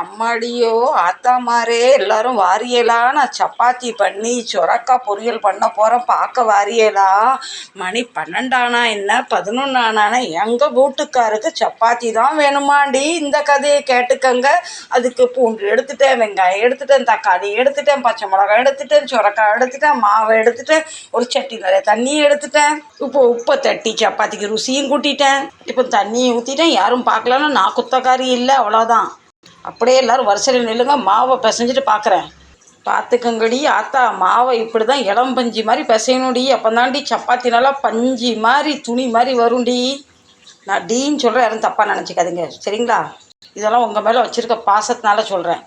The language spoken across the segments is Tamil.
அம்மாடியோ ஆத்தாமாரே எல்லாரும் வாரியலா, நான் சப்பாத்தி பண்ணி சொரக்கா பொரியல் பண்ண போகிறேன், பார்க்க வாரியலா. மணி 12 ஆனா என்ன 11 ஆனானா எங்கள் வீட்டுக்காருக்கு சப்பாத்தி தான் வேணுமாண்டி. இந்த கதையை கேட்டுக்கங்க. அதுக்கு பூண்டு எடுத்துட்டேன், வெங்காயம் எடுத்துட்டேன், தக்காளி எடுத்துட்டேன், பச்சை மிளகாய் எடுத்துட்டேன், சொரக்காய் எடுத்துட்டேன், மாவை எடுத்துட்டேன், ஒரு சட்டி நிறைய தண்ணி எடுத்துட்டேன், உப்பை தட்டி சப்பாத்திக்கு ருசியும் கூட்டிட்டேன். இப்போ தண்ணியை ஊற்றிட்டேன். யாரும் பார்க்கலன்னா நான் குத்தக்காரி இல்லை, அவ்வளோதான். அப்படியே எல்லோரும் வரிசையில் நில்லுங்க, மாவை பிசைஞ்சிட்டு பார்க்குறேன். பார்த்துக்கங்கடி ஆத்தா, மாவை இப்படி தான் இளம் பஞ்சு மாதிரி பிசையணுடி. அப்போ தாண்டி சப்பாத்தி நல்லா பஞ்சு மாதிரி துணி மாதிரி வரும்டி. நான் டீன்னு சொல்கிறேன், யாரும் தப்பாக நினச்சிக்காதீங்க சரிங்களா. இதெல்லாம் உங்கள் மேலே வச்சுருக்க பாசத்தினால சொல்கிறேன்.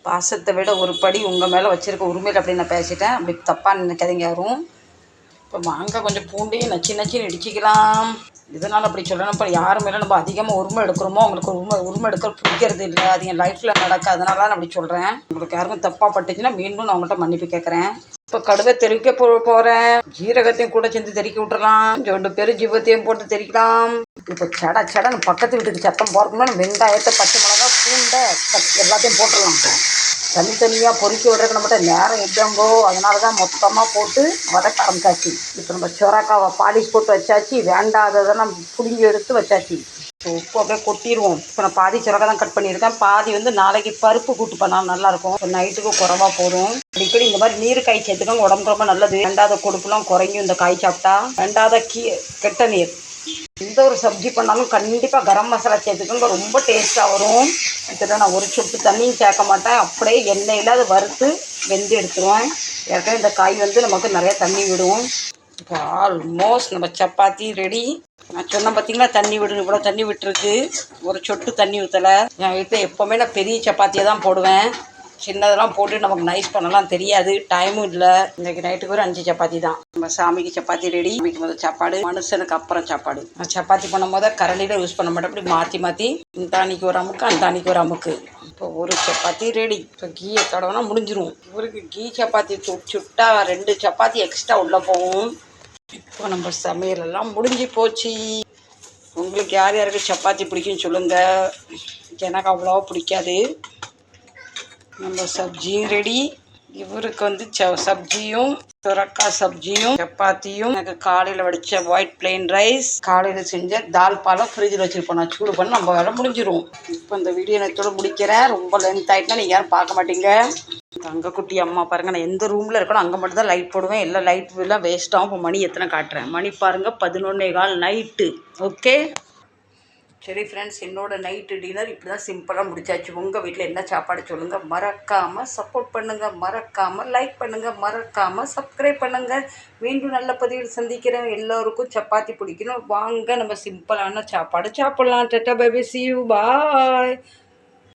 பாசத்தை விட ஒரு படி உங்கள் மேலே வச்சுருக்க உரிமையில் அப்படி நான் பேசிட்டேன், அப்படி தப்பாக நினைக்காதீங்க யாரும். இப்போ மாங்காய் கொஞ்சம் பூண்டையும் நச்சின்னு இடிச்சிக்கலாம். இதனால் அப்படி சொல்லணும். இப்போ யார் மேலே நம்ம அதிகமாக உரிமை எடுக்கிறோமோ அவங்களுக்கு உரிமை எடுக்க பிடிக்கிறது இல்லை. அது என் லைஃப்பில் நடக்காதனால தான் நான் அப்படி சொல்கிறேன். உங்களுக்கு யாருக்கும் தப்பாக பட்டுச்சுன்னா மீண்டும் நான் அவங்கள்ட்ட மன்னிப்பு கேட்குறேன். இப்போ கடுவை தெறிக்க போகிறேன். ஜீரகத்தையும் கூட சேர்ந்து தெறிக்க விட்டுறலாம். 2 பெரு ஜீவத்தையும் போட்டு தெறிக்கலாம். இப்போ சடன்னு பக்கத்து வீட்டுக்கு சத்தம் போகிறதுக்குன்னா வெங்காயத்தை, பச்சை மிளகா, பூண்டை எல்லாத்தையும் போட்டுடலாம். தனித்தனியாக பொறிக்க விடுறதுக்கு நம்மகிட்ட நேரம் எப்படியாங்கோ, அதனால தான் மொத்தமாக போட்டு வதக்க ஆரம்பிச்சாச்சு. இப்போ நம்ம சொரக்காவை பாலிஷ் போட்டு வச்சாச்சு, வேண்டாததெல்லாம் புளிஞ்சி எடுத்து வச்சாச்சு. உப்பு அப்படியே கொட்டிடுவோம். இப்போ நான் பாதி சொரக்காய் தான் கட் பண்ணியிருக்கேன், பாதி நாளைக்கு பருப்பு கூட்டு பண்ணால் நல்லாயிருக்கும். இப்போ நைட்டுக்கு குறவா போதும். அடிக்கடி இந்த மாதிரி நீர் காய் சேர்த்துக்கோங்க, உடம்புக்கு ரொம்ப நல்லது. வேண்டாத கொழுப்புலாம் குறையும் இந்த காய் சாப்பிட்டா. வேண்டாத கெட்ட நீர். எந்த ஒரு சப்ஜி பண்ணாலும் கண்டிப்பாக கரம் மசாலா சேர்த்துக்கோங்க, ரொம்ப டேஸ்ட்டாக வரும். இதில் நான் ஒரு சொட்டு தண்ணியும் சேர்க்க மாட்டேன், அப்படியே எண்ணெயில் அதை வறுத்து வெந்து எடுத்துருவேன். ஏற்கனவே இந்த காய் நமக்கு நிறையா தண்ணி விடும். இப்போ ஆல்மோஸ்ட் நம்ம சப்பாத்தி ரெடி. நான் சொன்னேன் பார்த்தீங்களா, தண்ணி விடு, இவ்வளோ தண்ணி விட்டுருக்கு. ஒரு சொட்டு தண்ணி ஊற்றலை. என் வீட்டில் எப்போவுமே நான் பெரிய சப்பாத்தியை தான் போடுவேன். சின்னதெல்லாம் போட்டு நமக்கு நைஸ் பண்ணலாம் தெரியாது, டைமும் இல்லை. இன்றைக்கி நைட்டுக்கு ஒரு 5 சப்பாத்தி தான். நம்ம சாமிக்கு சப்பாத்தி ரெடி. சாமிக்கு முதல் சாப்பாடு, மனுஷனுக்கு அப்புறம் சாப்பாடு. நான் சப்பாத்தி பண்ணும் போது கரண்டியில் யூஸ் பண்ண மாட்டேன், அப்படி மாற்றி இந்த அன்னைக்கு ஒரு அமுக்கு, அந்த அன்னைக்கு ஒரு அமுக்கு. இப்போ ஒரு சப்பாத்தி ரெடி. இப்போ கீயை தடவைனா முடிஞ்சிரும். இவருக்கு கீ சப்பாத்தி சுட்டா 2 சப்பாத்தி எக்ஸ்ட்ரா உள்ளே போகும். இப்போ நம்ம சமையலெல்லாம் முடிஞ்சு போச்சு. உங்களுக்கு யார் யாருக்கு சப்பாத்தி பிடிக்குன்னு சொல்லுங்கள். எனக்கு அவ்வளோவா பிடிக்காது. நம்ம சப்ஜியும் ரெடி. இவருக்கு சப்ஜியும் சுரக்காய் சப்ஜியும் சப்பாத்தியும். எனக்கு காலையில் வடித்த ஒயிட் பிளெயின் ரைஸ், காலையில் செஞ்ச தால் பாலம் ஃப்ரிட்ஜில் வச்சுருப்போம். நான் சூடு பண்ணி நம்ம வேலை முடிஞ்சிடும். இப்போ இந்த வீடியோ நேரத்தோடு முடிக்கிறேன். ரொம்ப லென்த் ஆகிட்டுனா நீங்கள் யாரும் பார்க்க மாட்டீங்க. தங்க குட்டி அம்மா பாருங்கள், நான் எந்த ரூமில் இருக்கணும் அங்கே மட்டும் தான் லைட் போடுவேன். எல்லா லைட் எல்லாம் வேஸ்ட்டாகும். இப்போ மணி எத்தனை காட்டுறேன். மணி பாருங்கள் 11:15 நைட்டு. ஓகே சரி ஃப்ரெண்ட்ஸ், என்னோடய நைட்டு டின்னர் இப்படி தான் சிம்பிளாக முடிச்சாச்சு. உங்கள் வீட்டில் என்ன சாப்பாடு சொல்லுங்கள். மறக்காமல் சப்போர்ட் பண்ணுங்கள், மறக்காமல் லைக் பண்ணுங்கள், மறக்காமல் சப்ஸ்கிரைப் பண்ணுங்கள். மீண்டும் நல்ல பதிவில் சந்திக்கிறேன். எல்லோருக்கும் சப்பாத்தி பிடிக்கணும், வாங்க நம்ம சிம்பிளான சாப்பாடு சாப்பிட்லாம். Tata bye bye, see you, bye.